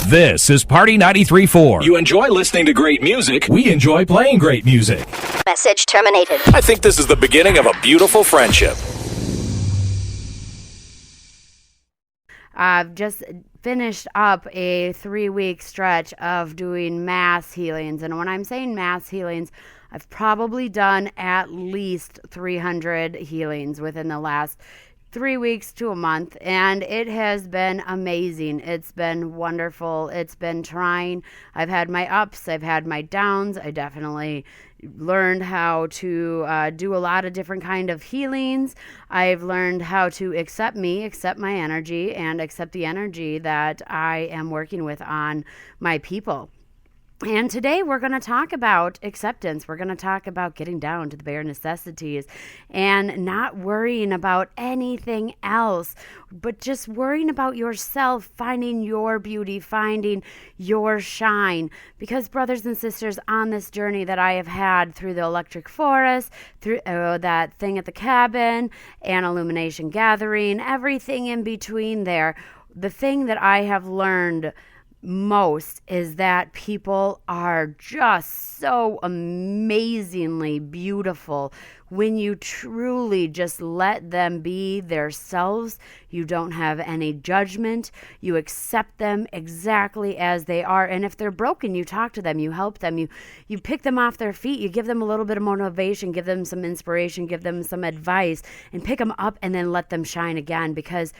This is Party 93.4. You enjoy listening to great music. We enjoy playing great music. Message terminated. I think this is the beginning of a beautiful friendship. I've just finished up a 3-week stretch of doing mass healings. And when I'm saying mass healings, I've probably done at least 300 healings within the last 3 weeks to a month, and it has been amazing. It's been wonderful. It's been trying. I've had my ups. I've had my downs. I definitely learned how to do a lot of different kind of healings. I've learned how to accept me, accept my energy, and accept the energy that I am working with on my people. And today we're going to talk about acceptance. We're going to talk about getting down to the bare necessities and not worrying about anything else, but just worrying about yourself, finding your beauty, finding your shine. Because brothers and sisters, on this journey that I have had through the electric forest, through that thing at the cabin, and illumination gathering, everything in between there, the thing that I have learned most is that people are just so amazingly beautiful when you truly just let them be themselves. You don't have any judgment. You accept them exactly as they are. And if they're broken, you talk to them, you help them, you pick them off their feet, you give them a little bit of motivation, give them some inspiration, give them some advice, and pick them up and then let them shine again. Because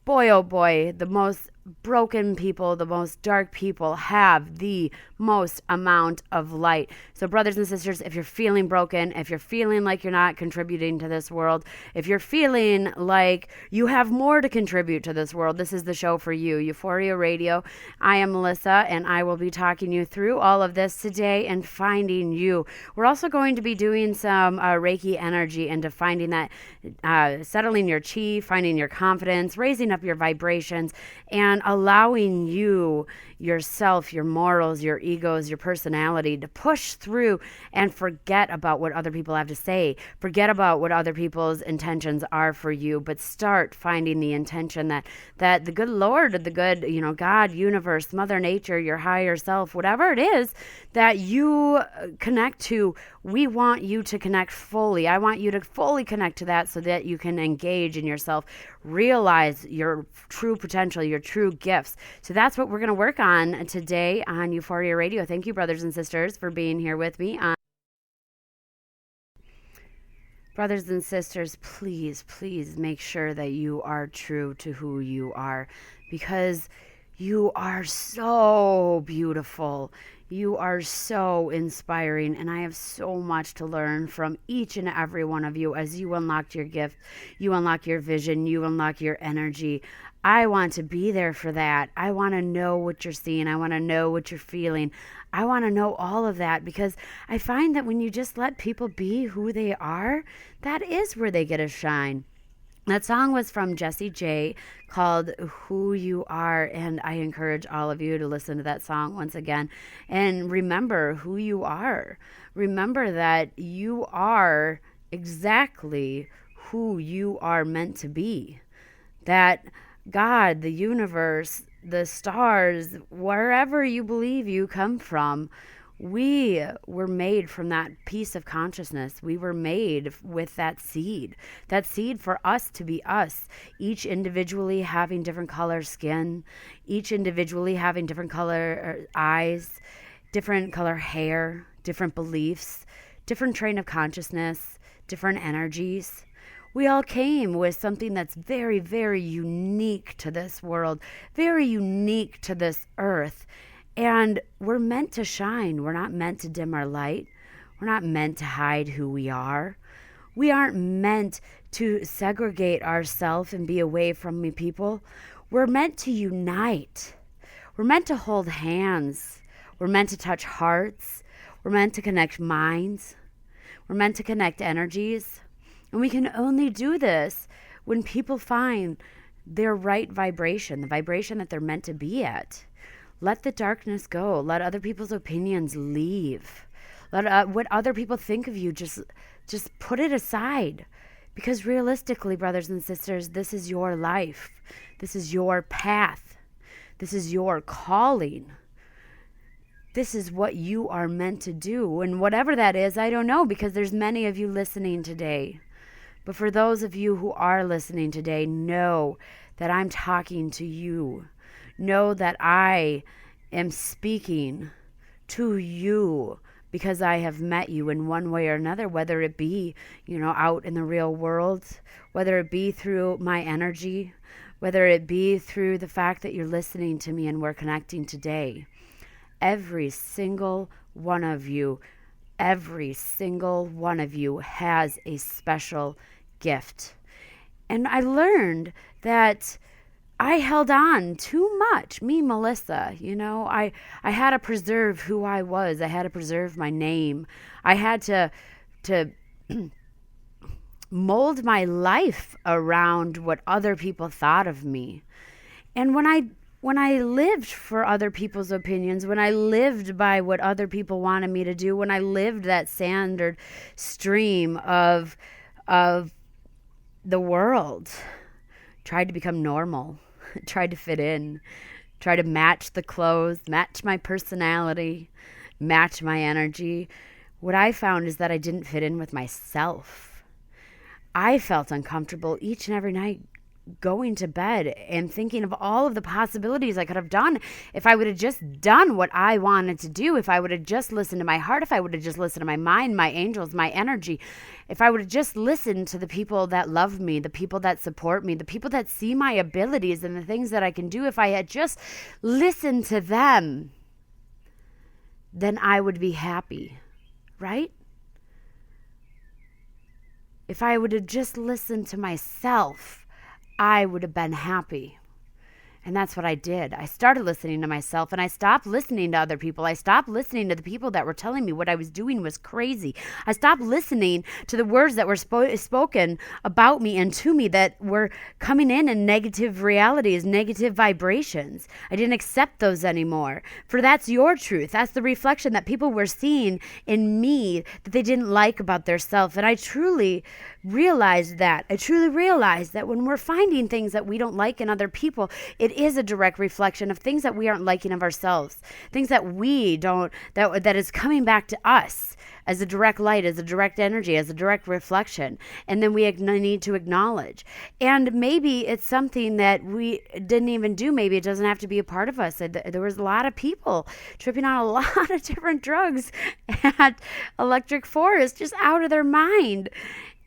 boy, oh boy, the most broken people, the most dark people have the most amount of light. So brothers and sisters, if you're feeling broken, if you're feeling like you're not contributing to this world, if you're feeling like you have more to contribute to this world, this is the show for you. Euphoria Radio. I am Melissa, and I will be talking you through all of this today and finding you. We're also going to be doing some Reiki energy into finding that, settling your chi, finding your confidence, raising up your vibrations, and allowing you, yourself, your morals, your egos, your personality to push through and forget about what other people have to say. Forget about what other people's intentions are for you, but start finding the intention that the good Lord, the good, God, universe, Mother Nature, your higher self, whatever it is that you connect to, we want you to connect fully. I want you to fully connect to that so that you can engage in yourself, realize your true potential, your true gifts. So that's what we're going to work on today on Euphoria Radio. Thank you, brothers and sisters, for being here with me. Brothers and sisters, please, please make sure that you are true to who you are, because you are so beautiful. You are so inspiring, and I have so much to learn from each and every one of you as you unlock your gift, you unlock your vision, you unlock your energy. I want to be there for that. I want to know what you're seeing. I want to know what you're feeling. I want to know all of that, because I find that when you just let people be who they are, that is where they get a shine. That song was from Jessie J, called Who You Are, and I encourage all of you to listen to that song once again and remember who you are. Remember that you are exactly who you are meant to be. That God, the universe, the stars, wherever you believe you come from, we were made from that piece of consciousness. We were made with that seed for us to be us, each individually having different color skin, each individually having different color eyes, different color hair, different beliefs, different train of consciousness, different energies. We all came with something that's very, very unique to this world, very unique to this earth. And we're meant to shine. We're not meant to dim our light. We're not meant to hide who we are. We aren't meant to segregate ourselves and be away from people. We're meant to unite. We're meant to hold hands. We're meant to touch hearts. We're meant to connect minds. We're meant to connect energies. And we can only do this when people find their right vibration, the vibration that they're meant to be at. Let the darkness go. Let other people's opinions leave. Let what other people think of you, just put it aside. Because realistically, brothers and sisters, this is your life. This is your path. This is your calling. This is what you are meant to do. And whatever that is, I don't know, because there's many of you listening today. But for those of you who are listening today, know that I'm talking to you. Know that I am speaking to you because I have met you in one way or another, whether it be, out in the real world, whether it be through my energy, whether it be through the fact that you're listening to me and we're connecting today. Every single one of you has a special gift. And I learned that I held on too much. Me, Melissa, I had to preserve who I was. I had to preserve my name. I had to mold my life around what other people thought of me. And when I lived for other people's opinions, when I lived by what other people wanted me to do, when I lived that standard stream of the world, tried to become normal, tried to fit in, tried to match the clothes, match my personality, match my energy, what I found is that I didn't fit in with myself. I felt uncomfortable each and every night going to bed and thinking of all of the possibilities I could have done if I would have just done what I wanted to do, if I would have just listened to my heart, if I would have just listened to my mind, my angels, my energy, if I would have just listened to the people that love me, the people that support me, the people that see my abilities and the things that I can do, if I had just listened to them, then I would be happy, right? If I would have just listened to myself, I would have been happy. And that's what I did. I started listening to myself and I stopped listening to other people. I stopped listening to the people that were telling me what I was doing was crazy. I stopped listening to the words that were spoken about me and to me that were coming in negative realities, negative vibrations. I didn't accept those anymore. For that's your truth. That's the reflection that people were seeing in me that they didn't like about their self. And I truly realized that. I truly realized that when we're finding things that we don't like in other people, it is a direct reflection of things that we aren't liking of ourselves, things that we don't, that is coming back to us as a direct light, as a direct energy, as a direct reflection. And then we need to acknowledge. And maybe it's something that we didn't even do. Maybe it doesn't have to be a part of us. There was a lot of people tripping on a lot of different drugs at Electric Forest, just out of their mind.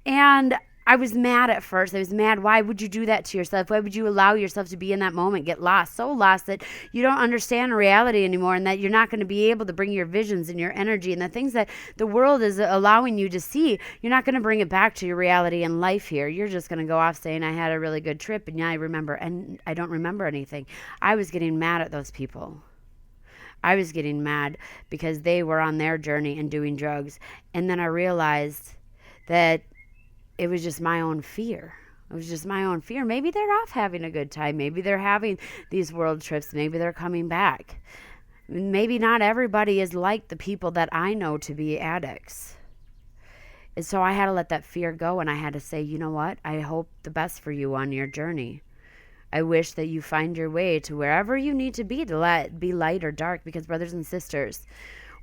And I was mad at first. I was mad. Why would you do that to yourself? Why would you allow yourself to be in that moment, get lost, so lost that you don't understand reality anymore and that you're not going to be able to bring your visions and your energy and the things that the world is allowing you to see, you're not going to bring it back to your reality and life here. You're just going to go off saying, I had a really good trip and yeah, I remember, and I don't remember anything. I was getting mad at those people. I was getting mad because they were on their journey and doing drugs. And then I realized that it was just my own fear. It was just my own fear. Maybe they're off having a good time. Maybe they're having these world trips. Maybe they're coming back. Maybe not everybody is like the people that I know to be addicts. And so I had to let that fear go, and I had to say, you know what? I hope the best for you on your journey. I wish that you find your way to wherever you need to be be light or dark, because brothers and sisters,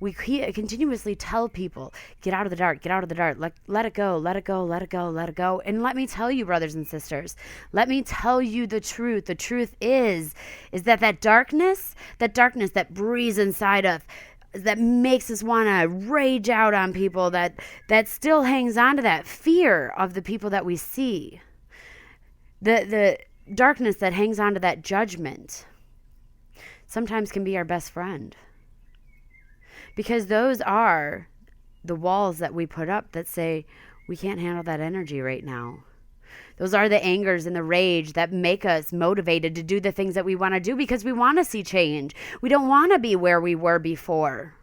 we continuously tell people, get out of the dark, get out of the dark, let it go, let it go, let it go, let it go. And let me tell you, brothers and sisters, let me tell you the truth. The truth is that darkness that breathes inside of, that makes us want to rage out on people, that still hangs on to that fear of the people that we see. The darkness that hangs on to that judgment sometimes can be our best friend. Because those are the walls that we put up that say, we can't handle that energy right now. Those are the angers and the rage that make us motivated to do the things that we want to do because we want to see change. We don't want to be where we were before.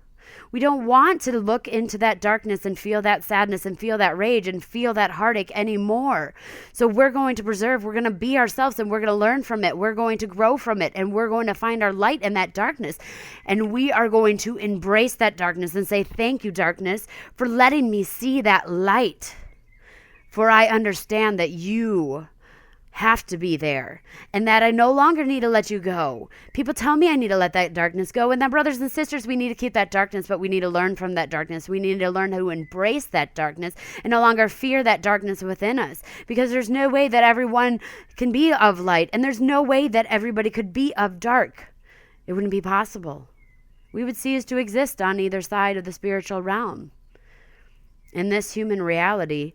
We don't want to look into that darkness and feel that sadness and feel that rage and feel that heartache anymore. So we're going to preserve, we're going to be ourselves, and we're going to learn from it. We're going to grow from it, and we're going to find our light in that darkness. And we are going to embrace that darkness and say, thank you, darkness, for letting me see that light. For I understand that you have to be there, and that I no longer need to let you go. People tell me I need to let that darkness go, and that, brothers and sisters, we need to keep that darkness, but we need to learn from that darkness. We need to learn how to embrace that darkness and no longer fear that darkness within us, because there's no way that everyone can be of light, and there's no way that everybody could be of dark. It wouldn't be possible. We would cease to exist on either side of the spiritual realm. In this human reality,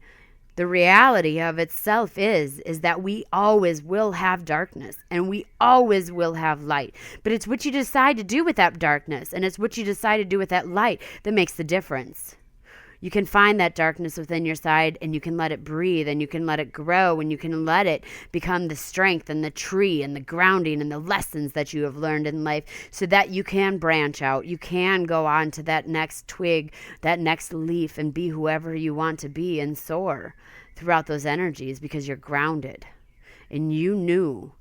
the reality of itself is that we always will have darkness and we always will have light. But it's what you decide to do with that darkness, and it's what you decide to do with that light that makes the difference. You can find that darkness within your side, and you can let it breathe, and you can let it grow, and you can let it become the strength and the tree and the grounding and the lessons that you have learned in life, so that you can branch out. You can go on to that next twig, that next leaf, and be whoever you want to be and soar throughout those energies, because you're grounded. And you knew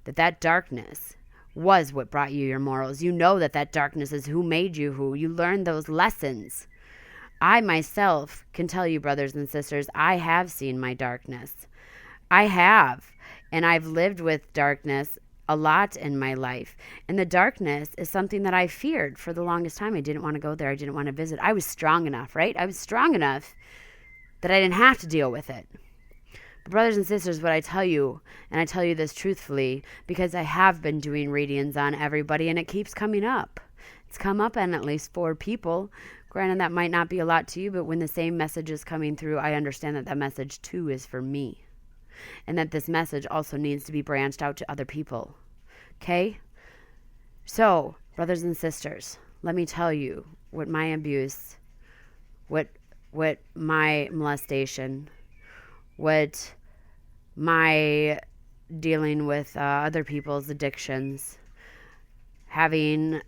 that darkness was what brought you your morals. You know that darkness is who made you who. You learned those lessons. I myself can tell you, brothers and sisters, I have seen my darkness. I have. And I've lived with darkness a lot in my life. And the darkness is something that I feared for the longest time. I didn't want to go there. I didn't want to visit. I was strong enough, right? I was strong enough that I didn't have to deal with it. But brothers and sisters, what I tell you, and I tell you this truthfully, because I have been doing readings on everybody, and it keeps coming up. It's come up on at least 4 people. Granted, that might not be a lot to you, but when the same message is coming through, I understand that message too is for me. And that this message also needs to be branched out to other people. Okay? So, brothers and sisters, let me tell you what my abuse, what my molestation, what my dealing with other people's addictions, having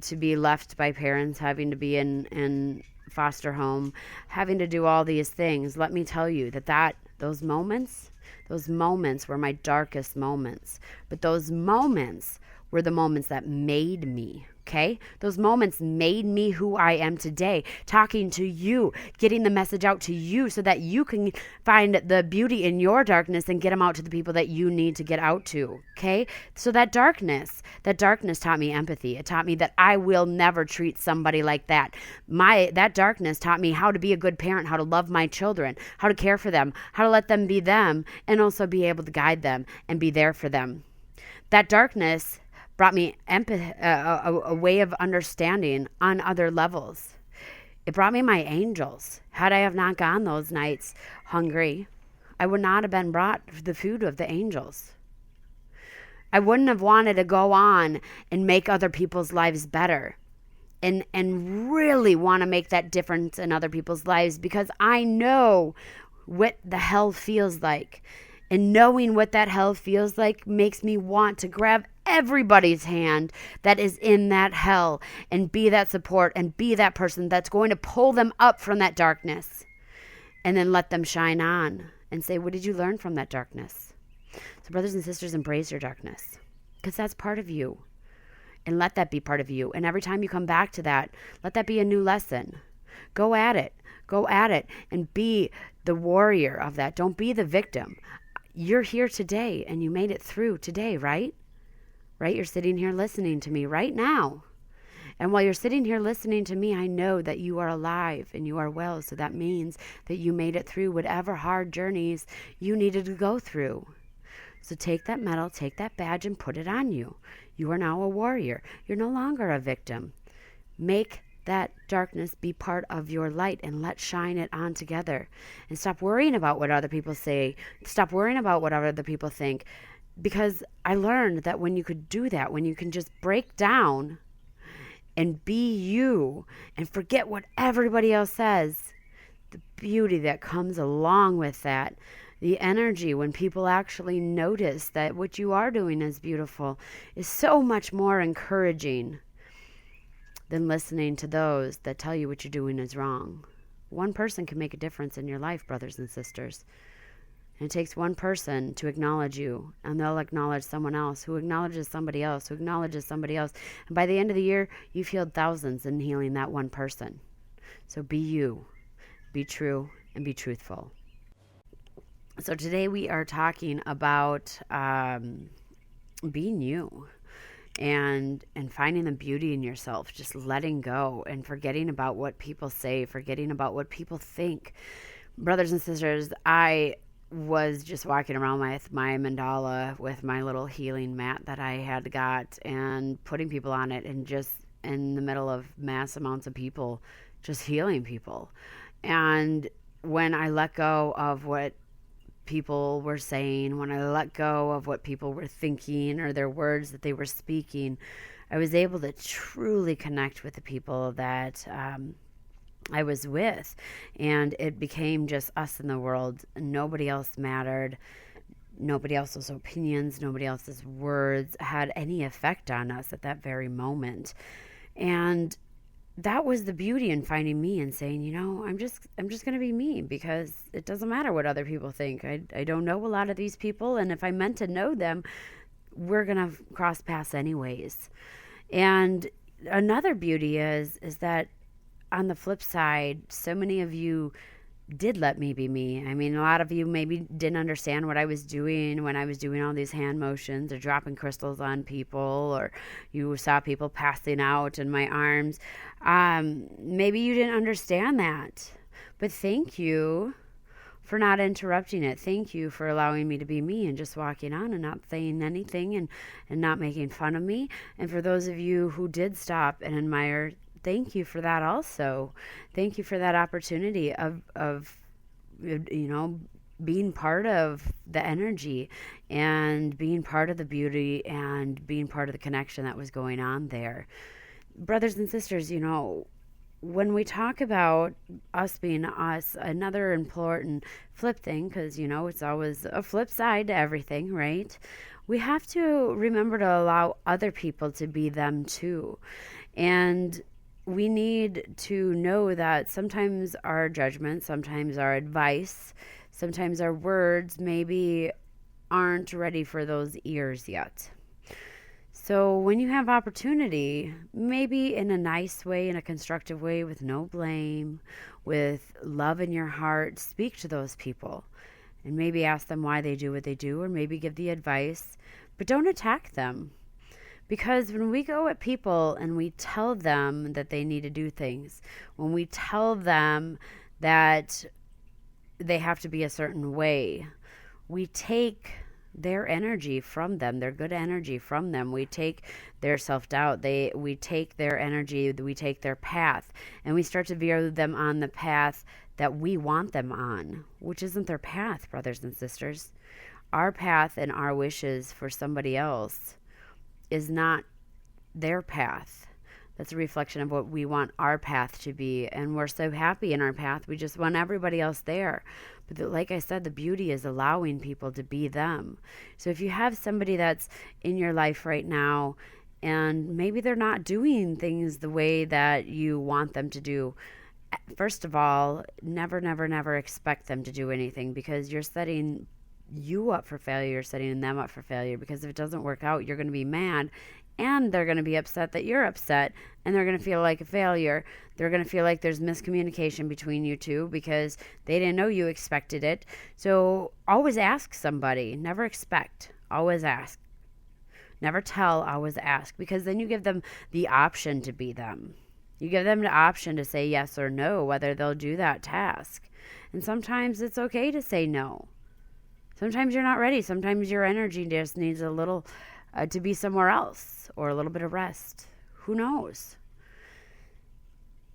to be left by parents, having to be in foster home, having to do all these things. Let me tell you that those moments were my darkest moments. But those moments were the moments that made me. Okay? Those moments made me who I am today, talking to you, getting the message out to you so that you can find the beauty in your darkness and get them out to the people that you need to get out to. Okay? So that darkness taught me empathy. It taught me that I will never treat somebody like that. That darkness taught me how to be a good parent, how to love my children, how to care for them, how to let them be them, and also be able to guide them and be there for them. That darkness brought me empathy, a way of understanding on other levels. It brought me my angels. Had I have not gone those nights hungry, I would not have been brought the food of the angels. I wouldn't have wanted to go on and make other people's lives better and really want to make that difference in other people's lives, because I know what the hell feels like. And knowing what that hell feels like makes me want to grab everybody's hand that is in that hell and be that support and be that person that's going to pull them up from that darkness and then let them shine on and say, what did you learn from that darkness? So brothers and sisters, embrace your darkness, because that's part of you, and let that be part of you. And every time you come back to that, let that be a new lesson. Go at it and be the warrior of that. Don't be the victim. You're here today and you made it through today, right? Right? You're sitting here listening to me right now. And while you're sitting here listening to me, I know that you are alive and you are well. So that means that you made it through whatever hard journeys you needed to go through. So take that medal, take that badge, and put it on you. You are now a warrior. You're no longer a victim. Make that darkness be part of your light, and let's shine it on together. And stop worrying about what other people say. Stop worrying about what other people think. Because I learned that when you could do that, when you can just break down and be you and forget what everybody else says, the beauty that comes along with that, the energy when people actually notice that what you are doing is beautiful, is so much more encouraging than listening to those that tell you what you're doing is wrong. One person can make a difference in your life, brothers and sisters. And it takes one person to acknowledge you, and they'll acknowledge someone else who acknowledges somebody else, who acknowledges somebody else. And by the end of the year, you've healed thousands in healing that one person. So be you, be true, and be truthful. So today we are talking about being you and finding the beauty in yourself, just letting go and forgetting about what people say, forgetting about what people think. Brothers and sisters, I was just walking around with my mandala with my little healing mat that I had got and putting people on it, and just in the middle of mass amounts of people, just healing people. And when I let go of what people were saying, when I let go of what people were thinking or their words that they were speaking, I was able to truly connect with the people that I was with. And it became just us in the world. Nobody else mattered. Nobody else's opinions, nobody else's words had any effect on us at that very moment. And that was the beauty in finding me and saying, I'm just going to be me, because it doesn't matter what other people think. I don't know a lot of these people, and if I meant to know them, we're going to cross paths anyways. And another beauty is that on the flip side, so many of you did let me be me. I mean, a lot of you maybe didn't understand what I was doing when I was doing all these hand motions or dropping crystals on people, or you saw people passing out in my arms. Maybe you didn't understand that, but thank you for not interrupting it. Thank you for allowing me to be me and just walking on and not saying anything and not making fun of me. And for those of you who did stop and admire, thank you for that also. Thank you for that opportunity of being part of the energy and being part of the beauty and being part of the connection that was going on there. Brothers and sisters, when we talk about us being us, another important flip thing, because, it's always a flip side to everything, right? We have to remember to allow other people to be them too. And we need to know that sometimes our judgment, sometimes our advice, sometimes our words maybe aren't ready for those ears yet. So when you have opportunity, maybe in a nice way, in a constructive way, with no blame, with love in your heart, speak to those people and maybe ask them why they do what they do, or maybe give the advice, but don't attack them. Because when we go at people and we tell them that they need to do things, when we tell them that they have to be a certain way, we take their energy from them, their good energy from them. We take their self-doubt. We take their energy, we take their path, and we start to veer them on the path that we want them on, which isn't their path, brothers and sisters. Our path and our wishes for somebody else is not their path. That's a reflection of what we want our path to be. And we're so happy in our path, we just want everybody else there. But like I said, the beauty is allowing people to be them. So if you have somebody that's in your life right now, and maybe they're not doing things the way that you want them to do, first of all, never expect them to do anything, because you're setting you up for failure, you're setting them up for failure. Because if it doesn't work out, you're going to be mad, and they're going to be upset that you're upset, and they're going to feel like a failure. They're going to feel like there's miscommunication between you two because they didn't know you expected it. So always ask somebody. Never expect. Always ask. Never tell, always ask, because then you give them the option to be them. You give them the option to say yes or no, whether they'll do that task. And sometimes it's okay to say no. Sometimes you're not ready. Sometimes your energy just needs a little to be somewhere else, or a little bit of rest. Who knows?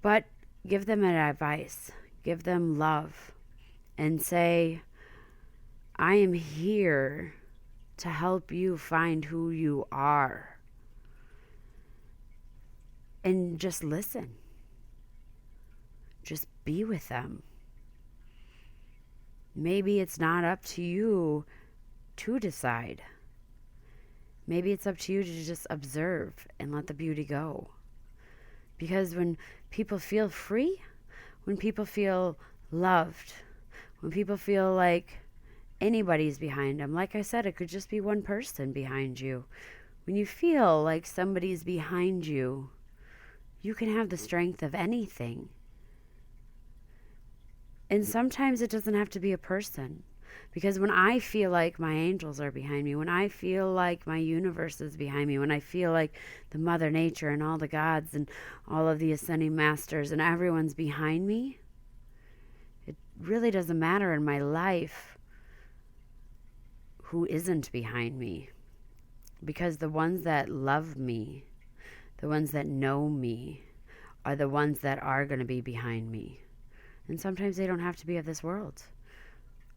But give them an advice. Give them love. And say, I am here to help you find who you are. And just listen. Just be with them. Maybe it's not up to you to decide. Maybe it's up to you to just observe and let the beauty go. Because when people feel free, when people feel loved, when people feel like anybody's behind them, like I said, it could just be one person behind you. When you feel like somebody's behind you, you can have the strength of anything. And sometimes it doesn't have to be a person. Because when I feel like my angels are behind me, when I feel like my universe is behind me, when I feel like the Mother Nature and all the gods and all of the ascending masters and everyone's behind me, it really doesn't matter in my life who isn't behind me. Because the ones that love me, the ones that know me, are the ones that are going to be behind me. And sometimes they don't have to be of this world.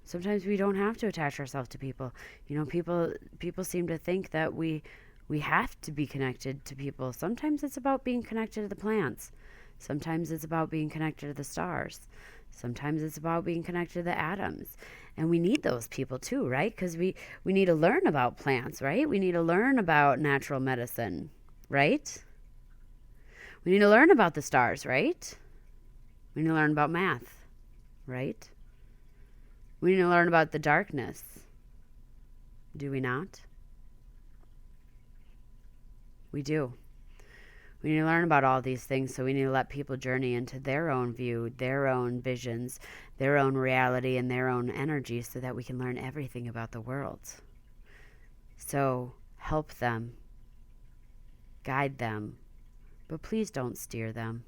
Sometimes we don't have to attach ourselves to people. You know, people seem to think that we have to be connected to people. Sometimes it's about being connected to the plants. Sometimes it's about being connected to the stars. Sometimes it's about being connected to the atoms. And we need those people too, right? Because we need to learn about plants, right? We need to learn about natural medicine, right? We need to learn about the stars, right? We need to learn about math, right? We need to learn about the darkness. Do we not? We do. We need to learn about all these things, so we need to let people journey into their own view, their own visions, their own reality, and their own energy so that we can learn everything about the world. So help them, guide them, but please don't steer them.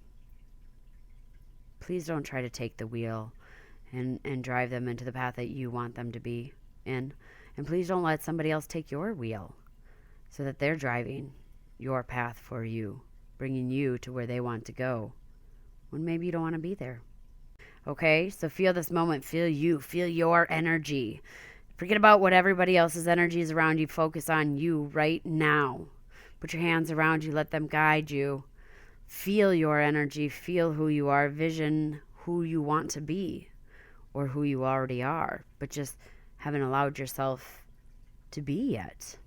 Please don't try to take the wheel and drive them into the path that you want them to be in. And please don't let somebody else take your wheel so that they're driving your path for you, bringing you to where they want to go when maybe you don't want to be there. Okay, so feel this moment, feel you, feel your energy. Forget about what everybody else's energy is around you. Focus on you right now. Put your hands around you, let them guide you. Feel your energy, feel who you are, vision who you want to be or who you already are, but just haven't allowed yourself to be yet.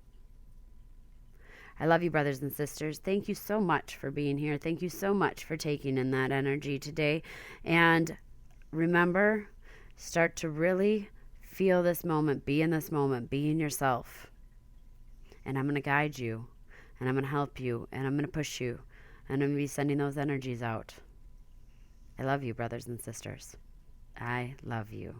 I love you, brothers and sisters. Thank you so much for being here. Thank you so much for taking in that energy today. And remember, start to really feel this moment, be in this moment, be in yourself. And I'm going to guide you, and I'm going to help you, and I'm going to push you, and I'm going to be sending those energies out. I love you, brothers and sisters. I love you.